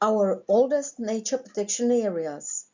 Our oldest nature protection areas,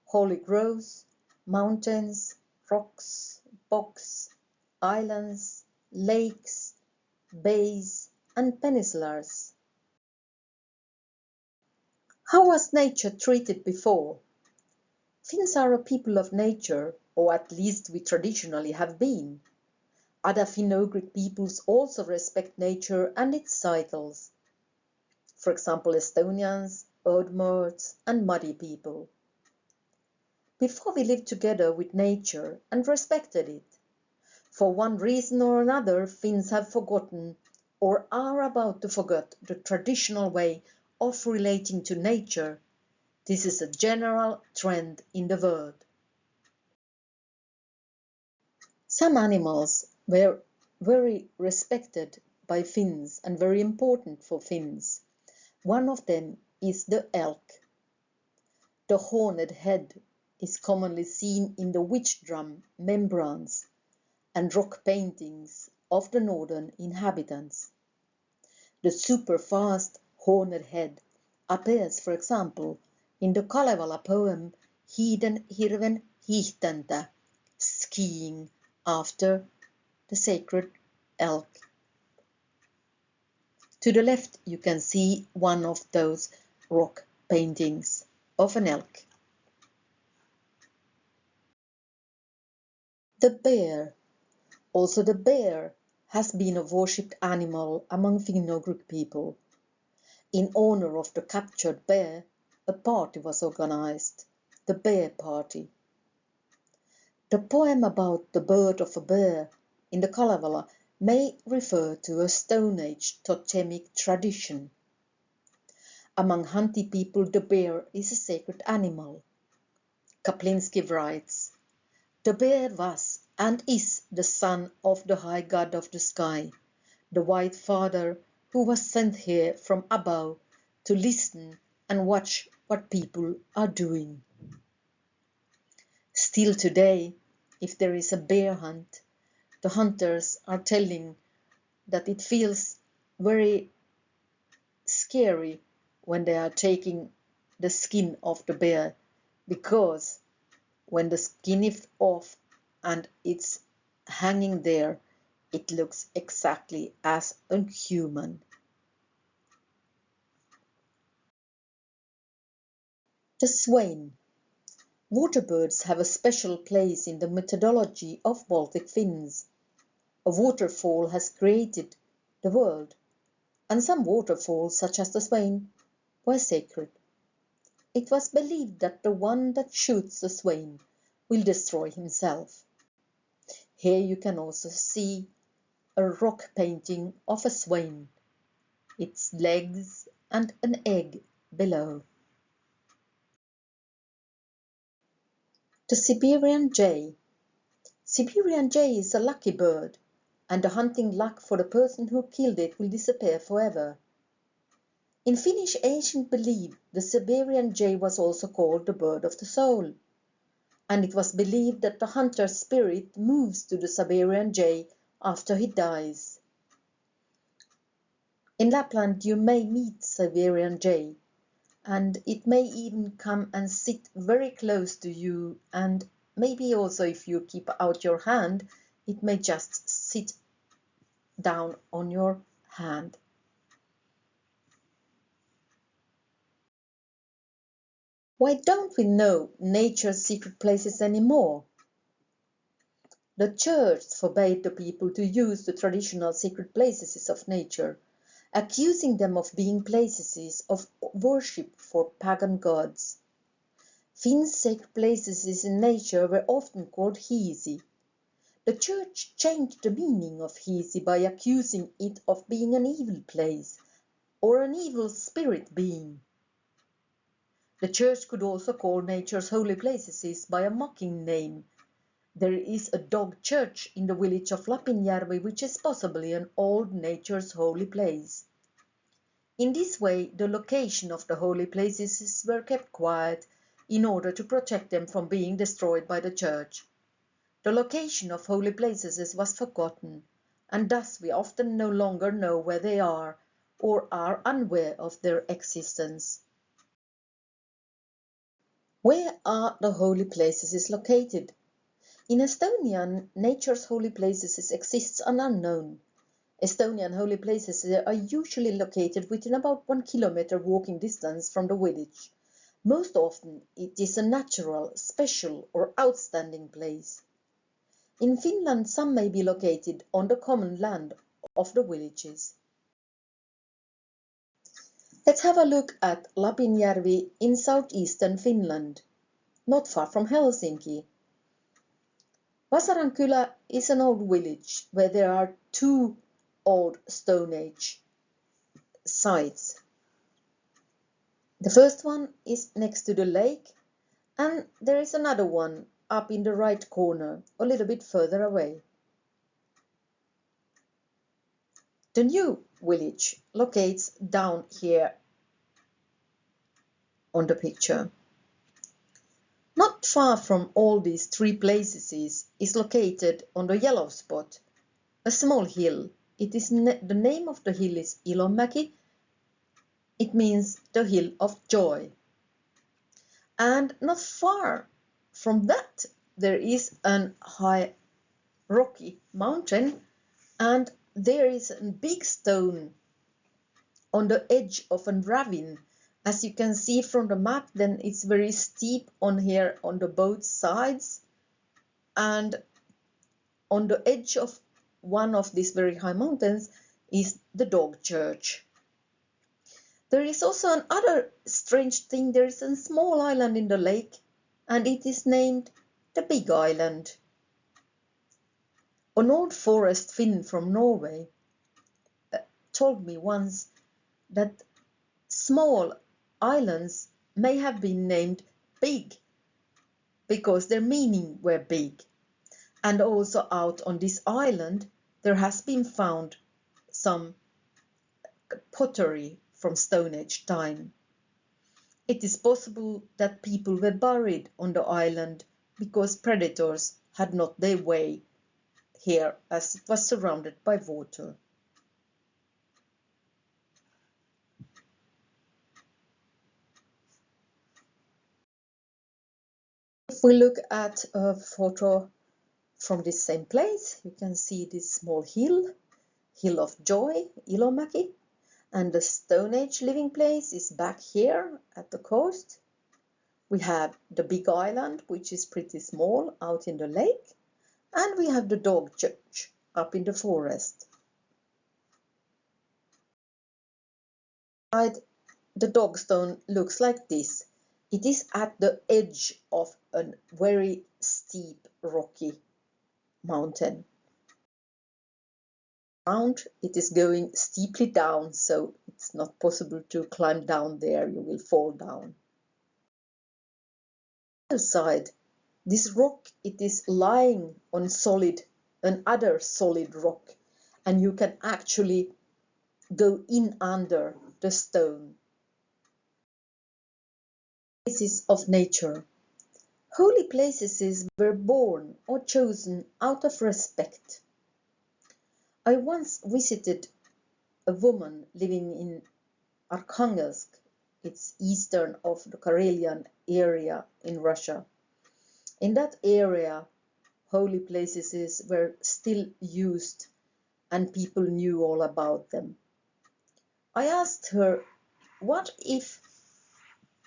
holy groves, mountains, rocks, bogs, islands, lakes, bays, and peninsulas. How was nature treated before? Finns are a people of nature, or at least we traditionally have been. Other Finno-Ugric peoples also respect nature and its cycles. For example, Estonians, Udmurts, and Muddy people. Before we lived together with nature and respected it. For one reason or another, Finns have forgotten or are about to forget the traditional way of relating to nature. This is a general trend in the world. Some animals were very respected by Finns and very important for Finns. One of them is the elk. The horned head is commonly seen in the witch drum membranes and rock paintings of the northern inhabitants. The super-fast horned head appears, for example, in the Kalevala poem Hiiden hirven hiihtäntä, skiing after the sacred elk. To the left you can see one of those rock paintings of an elk. The bear. Also the bear has been a worshipped animal among Finno-Ugric people. In honor of the captured bear, a party was organized, the Bear Party. The poem about the birth of a bear in the Kalevala may refer to a Stone Age totemic tradition. Among Hanti people, the bear is a sacred animal. Kaplinski writes, "The bear was and is the son of the high god of the sky, the White Father who was sent here from above to listen and watch what people are doing." Still today, if there is a bear hunt, the hunters are telling that it feels very scary when they are taking the skin of the bear, because when the skin is off and it's hanging there, it looks exactly as a human. The swain. Waterbirds have a special place in the mythology of Baltic Finns. A waterfall has created the world, and some waterfalls, such as the swain, were sacred. It was believed that the one that shoots the swain will destroy himself. Here you can also see a rock painting of a swain, its legs and an egg below. The Siberian jay. Siberian jay is a lucky bird, and the hunting luck for the person who killed it will disappear forever. In Finnish ancient belief, the Siberian jay was also called the bird of the soul, and it was believed that the hunter's spirit moves to the Siberian jay after he dies. In Lapland you may meet Siberian jay, and it may even come and sit very close to you, and maybe also if you keep out your hand, it may just sit down on your hand. Why don't we know nature's secret places anymore? The church forbade the people to use the traditional secret places of nature, accusing them of being places of worship for pagan gods. Finns' sacred places in nature were often called Hiisi. The church changed the meaning of Hiisi by accusing it of being an evil place or an evil spirit being. The church could also call nature's holy places by a mocking name. There is a dog church in the village of Lapinjärvi, which is possibly an old nature's holy place. In this way, the location of the holy places were kept quiet in order to protect them from being destroyed by the church. The location of holy places was forgotten, and thus we often no longer know where they are or are unaware of their existence. Where are the holy places located? In Estonia, nature's holy places exists are unknown. Estonian holy places are usually located within about 1 kilometer walking distance from the village. Most often it is a natural, special or outstanding place. In Finland, some may be located on the common land of the villages. Let's have a look at Lapinjärvi in southeastern Finland, not far from Helsinki. Vasarankylä is an old village where there are two old Stone Age sites. The first one is next to the lake, and there is another one up in the right corner, a little bit further away. The new village locates down here on the picture. Not far from all these three places is located on the yellow spot a small hill. It is the name of the hill is Ilomäki. It means the hill of joy. And not far from that there is an high rocky mountain, and there is a big stone on the edge of a ravine. As you can see from the map, then it's very steep on here on the both sides, and on the edge of one of these very high mountains is the dog church. There is also another strange thing. There is a small island in the lake, and it is named the Big Island. An old forest Finn from Norway told me once that small islands may have been named big because their meaning were big. And also out on this island there has been found some pottery from Stone Age time. It is possible that people were buried on the island because predators had not their way here as it was surrounded by water. If we look at a photo from this same place, you can see this small hill, Hill of Joy, Ilomäki, and the Stone Age living place is back here at the coast. We have the Big Island, which is pretty small out in the lake, and we have the dog church up in the forest. The dog stone looks like this. It is at the edge of a very steep rocky mountain. It is going steeply down, so it's not possible to climb down there. You will fall down. On the side, this rock, it is lying on another solid rock, and you can actually go in under the stone. Places of nature. Holy places were born or chosen out of respect. I once visited a woman living in Arkhangelsk. It's eastern of the Karelian area in Russia. In that area, holy places were still used and people knew all about them. I asked her, what if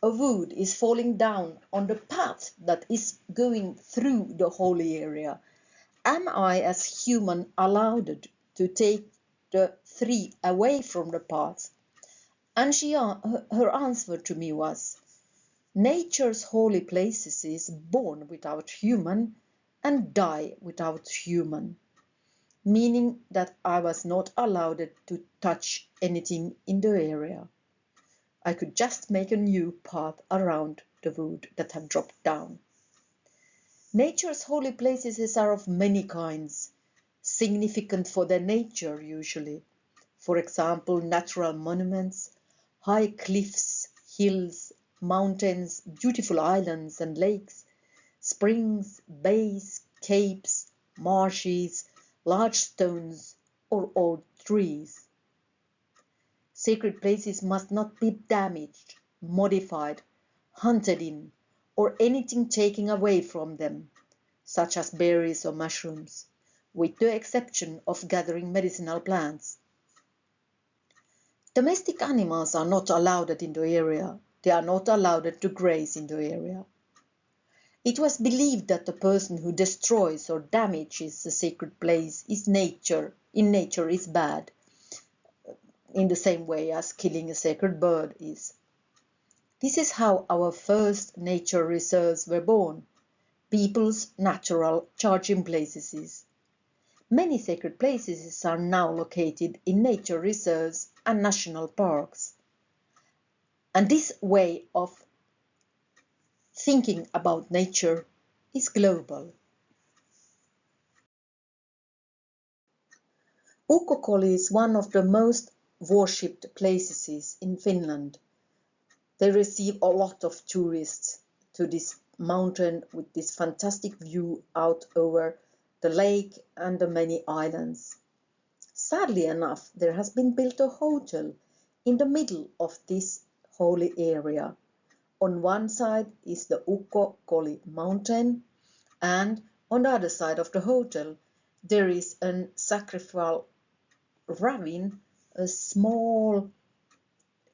a wood is falling down on the path that is going through the holy area? Am I as human allowed to take the tree away from the path? And her answer to me was, nature's holy places is born without human and die without human, meaning that I was not allowed to touch anything in the area. I could just make a new path around the wood that had dropped down. Nature's holy places are of many kinds, significant for their nature usually. For example, natural monuments, high cliffs, hills, mountains, beautiful islands and lakes, springs, bays, capes, marshes, large stones or old trees. Sacred places must not be damaged, modified, hunted in, or anything taken away from them, such as berries or mushrooms, with the exception of gathering medicinal plants. Domestic animals are not allowed in the area. They are not allowed to graze in the area. It was believed that the person who destroys or damages a sacred place in nature is bad, in the same way as killing a sacred bird is. This is how our first nature reserves were born, people's natural charging places. Many sacred places are now located in nature reserves and national parks. And this way of thinking about nature is global. Ukkokoli is one of the most worshipped places in Finland. They receive a lot of tourists to this mountain with this fantastic view out over the lake and the many islands. Sadly enough, there has been built a hotel in the middle of this holy area. On one side is the Ukkokoli mountain, and on the other side of the hotel there is a sacrificial ravine, a small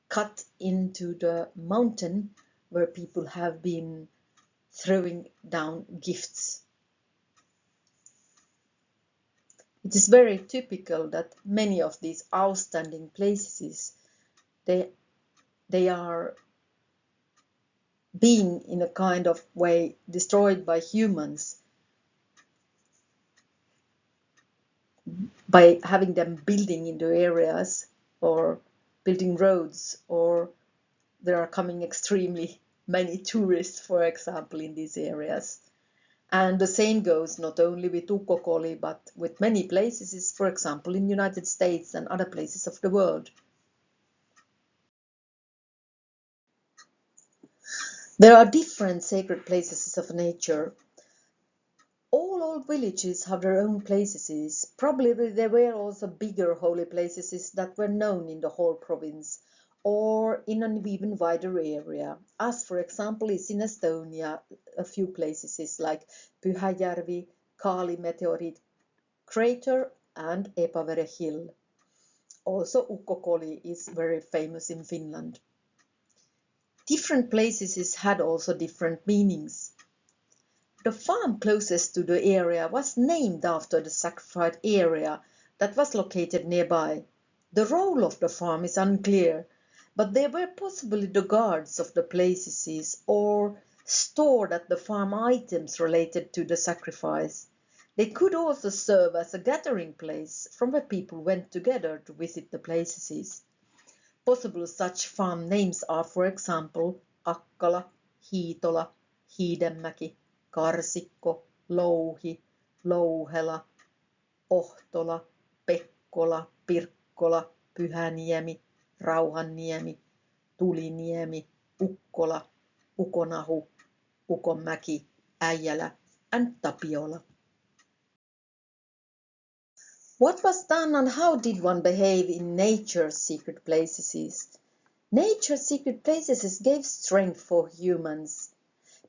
cut into the mountain where people have been throwing down gifts. It is very typical that many of these outstanding places, they are being in a kind of way destroyed by humans by having them building into areas or building roads, or there are coming extremely many tourists, for example, in these areas. And the same goes not only with Ukkokoli, but with many places, for example, in the United States and other places of the world. There are different sacred places of nature. All old villages have their own places. Probably there were also bigger holy places that were known in the whole province or in an even wider area, as for example is in Estonia, a few places like Pyhäjärvi, Kali meteorite crater and Epavere hill. Also Ukkokoli is very famous in Finland. Different places had also different meanings. The farm closest to the area was named after the sacrificed area that was located nearby. The role of the farm is unclear, but they were possibly the guards of the places or stored at the farm items related to the sacrifice. They could also serve as a gathering place from where people went together to visit the places. Possible such farm names are, for example, Akkala, Hiitola, Hiidenmäki, Karsikko, Louhi, Louhela, Ohtola, Pekkola, Pirkkola, Pyhäniemi, Rauhanniemi, Tuliniemi, Ukkola, Ukonahu, Ukonmäki, Äijälä, and Tapiola. What was done and how did one behave in nature's secret places? Nature's secret places gave strength for humans.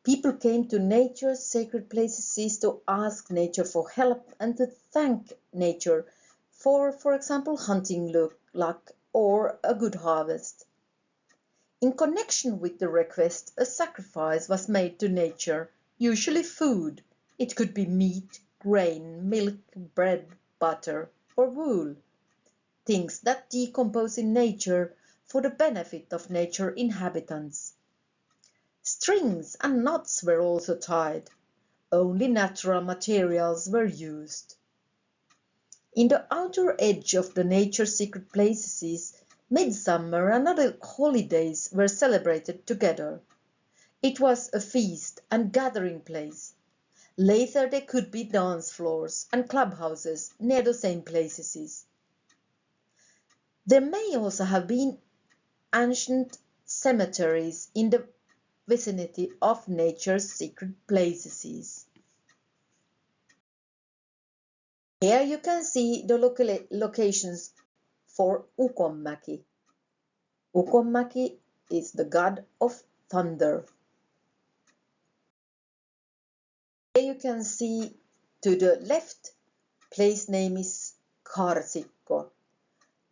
People came to nature's sacred places to ask nature for help and to thank nature for example, hunting luck or a good harvest. In connection with the request, a sacrifice was made to nature, usually food. It could be meat, grain, milk, bread, butter, or wool. Things that decompose in nature for the benefit of nature inhabitants. Strings and knots were also tied. Only natural materials were used. In the outer edge of the nature secret places, midsummer and other holidays were celebrated together. It was a feast and gathering place. Later there could be dance floors and clubhouses near the same places. There may also have been ancient cemeteries in the vicinity of nature's secret places. Here you can see the locations for Ukonmäki. Ukonmäki is the god of thunder. Here you can see to the left, place name is Karsikko.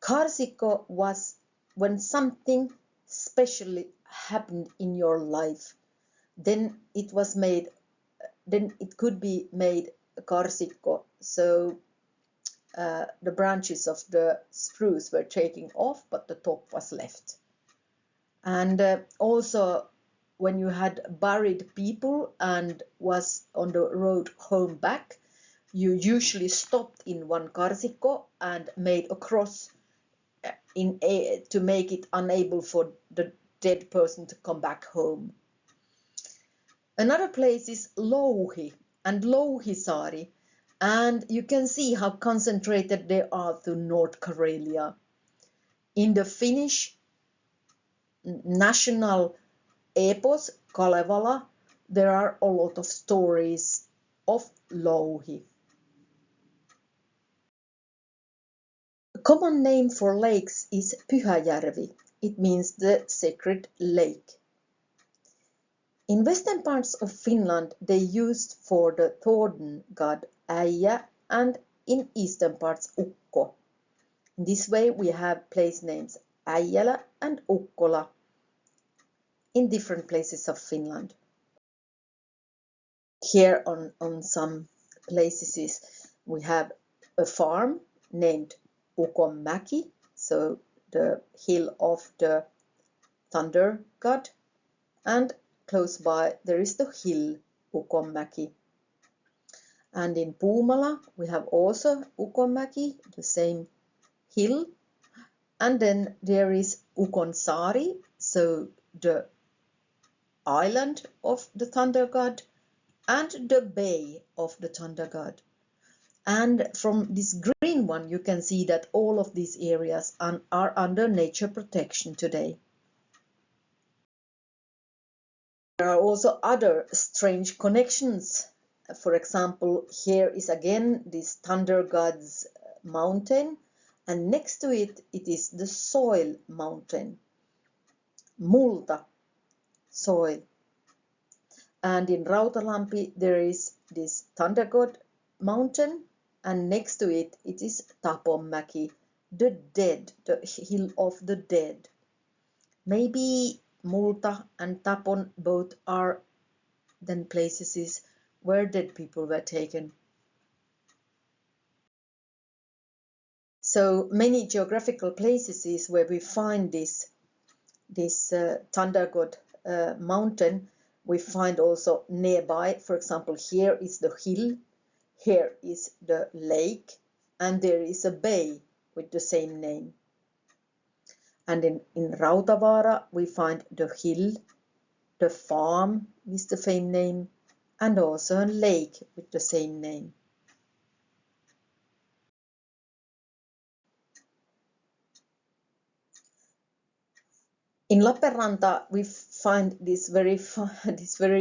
Karsikko was when something specially happened in your life. Then it was made, then it could be made Karsikko. So the branches of the spruce were taken off, but the top was left. And also when you had buried people and was on the road home back, you usually stopped in one karsikko and made a cross to make it unable for the dead person to come back home. Another place is Louhi and Louhisaari, and you can see how concentrated they are to North Karelia. In the Finnish national epos Kalevala, there are a lot of stories of Louhi. A common name for lakes is Pyhäjärvi. It means the sacred lake. In western parts of Finland, they used for the Thorn god Äijä, and in eastern parts Ukko. In this way, we have place names Äijälä and Ukkola in different places of Finland. Here on some places, we have a farm named Ukonmäki, so the hill of the thunder god, and close by there is the hill Ukonmäki. And in Puumala we have also Ukonmäki, the same hill, and then there is Ukonsaari, so the island of the thunder god and the bay of the thunder god. And from this green one, you can see that all of these areas are under nature protection today. There are also other strange connections. For example, here is again this thunder god's mountain, and next to it, it is the soil mountain, multa, soil. And in Rautalampi, there is this thunder god mountain, and next to it, it is Taponmäki, the dead, the hill of the dead. Maybe Multa and Tapon both are then places where dead people were taken. So many geographical places where we find this thunder god mountain, we find also nearby. For example, here is the hill. Here is the lake, and there is a bay with the same name. And in Rautavaara, we find the hill, the farm with the same name, and also a lake with the same name. In Lappeenranta, we find this very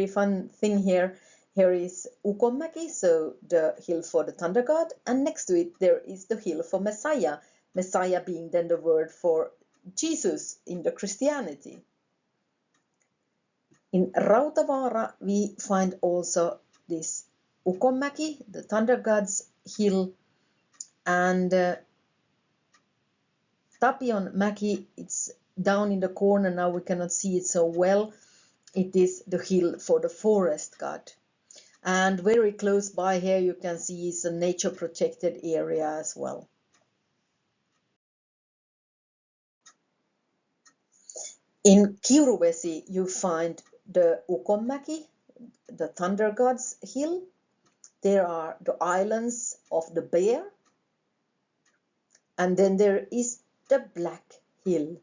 fun thing here. Here is Ukonmäki, so the hill for the thunder god, and next to it there is the hill for Messiah. Messiah being then the word for Jesus in the Christianity. In Rautavaara, we find also this Ukonmäki, the thunder god's hill, and Tapionmäki, it's down in the corner now, we cannot see it so well. It is the hill for the forest god. And very close by here you can see is a nature protected area as well. In Kiuruvesi you find the Ukonmäki, the thunder god's hill. There are the islands of the bear, and then there is the Black Hill.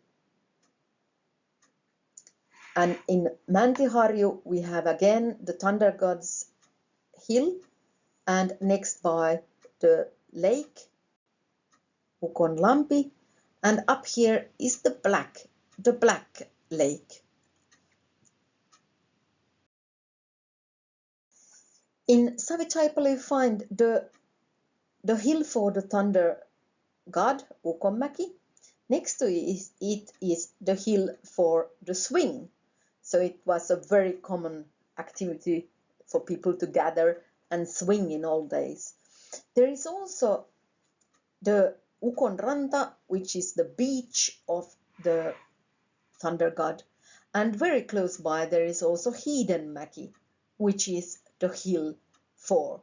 And in Mäntyharju we have again the thunder god's hill, and next by the lake Ukonlampi, and up here is the Black Lake. In Savitaipale you find the hill for the thunder god Ukonmäki. Next to it is the hill for the swing. So it was a very common activity for people to gather and swing in old days. There is also the Ukonranta, which is the beach of the thunder god, and very close by there is also Hiidenmäki, which is the hill for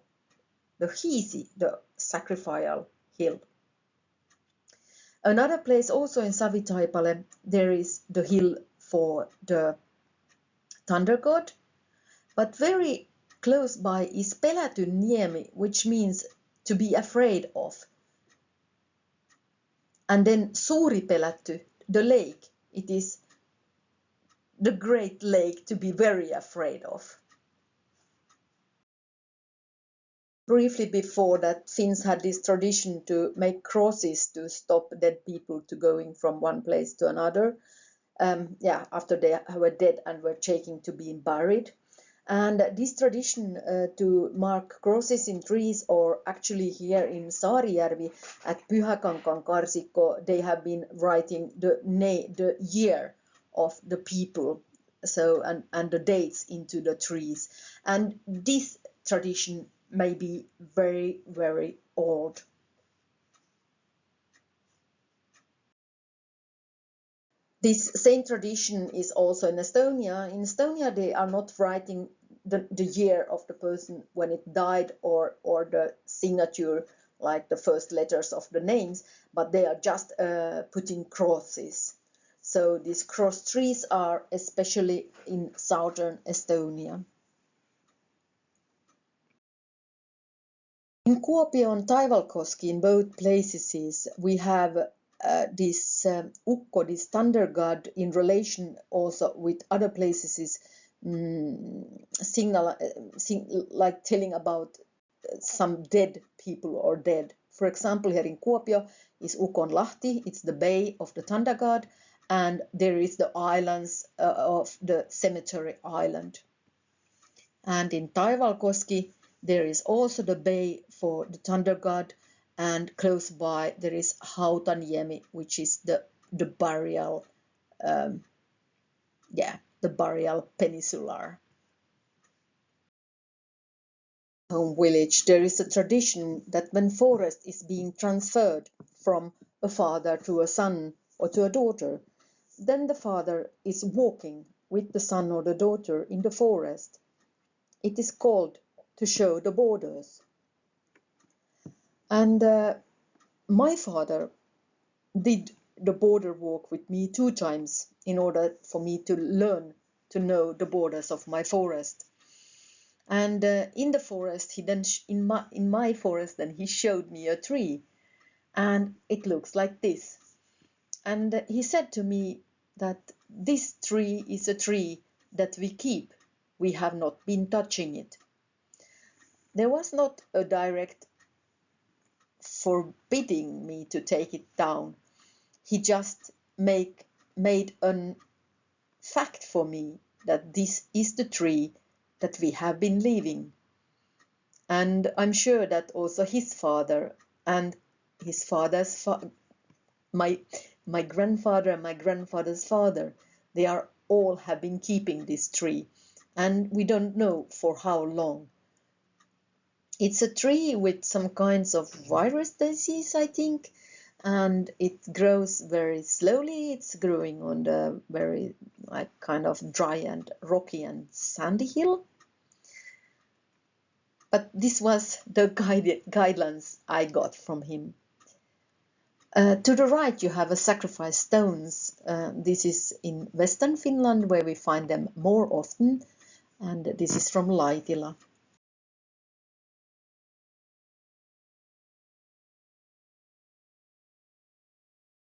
the Hiisi, the sacrificial hill. Another place also in Savitaipale, there is the hill for the thunder god, but very close by is Pelätyn niemi, which means to be afraid of. And then Suuri Pelätty, the lake, it is the great lake to be very afraid of. Briefly before that, Finns had this tradition to make crosses to stop dead people to going from one place to another. After they were dead and were taken to be buried. And this tradition to mark crosses in trees, or actually here in Saarijärvi at Pyhäkankaan Karsikko, they have been writing the year of the people, so and the dates into the trees. And this tradition may be very, very old. This same tradition is also in Estonia. In Estonia, they are not writing the year of the person when it died, or the signature, like the first letters of the names, but they are just putting crosses. So these cross trees are especially in southern Estonia. In Kuopio and Taivalkoski, in both places, we have this Ukko, this thunder god, in relation also with other places, like telling about some dead people or dead. For example, here in Kuopio is Ukonlahti, it's the bay of the thunder god, and there is the islands of the cemetery island. And in Taivalkoski, there is also the bay for the thunder god, and close by there is Hautaniemi, which is the burial, the burial peninsular. Home village, there is a tradition that when forest is being transferred from a father to a son or to a daughter, then the father is walking with the son or the daughter in the forest. It is called to show the borders. And my father did the border walk with me 2 times in order for me to learn to know the borders of my forest. And in the forest, he then in my forest, then he showed me a tree, and it looks like this. And he said to me that this tree is a tree that we keep. We have not been touching it. There was not a direct forbidding me to take it down. He just made a fact for me that this is the tree that we have been leaving. And I'm sure that also his father and his father's my grandfather and my grandfather's father, they are all have been keeping this tree, and we don't know for how long. It's a tree with some kinds of virus disease, I think, and it grows very slowly. It's growing on the very kind of dry and rocky and sandy hill. But this was the guidelines I got from him. To the right you have a sacrifice stones. This is in Western Finland, where we find them more often, and this is from Laitila.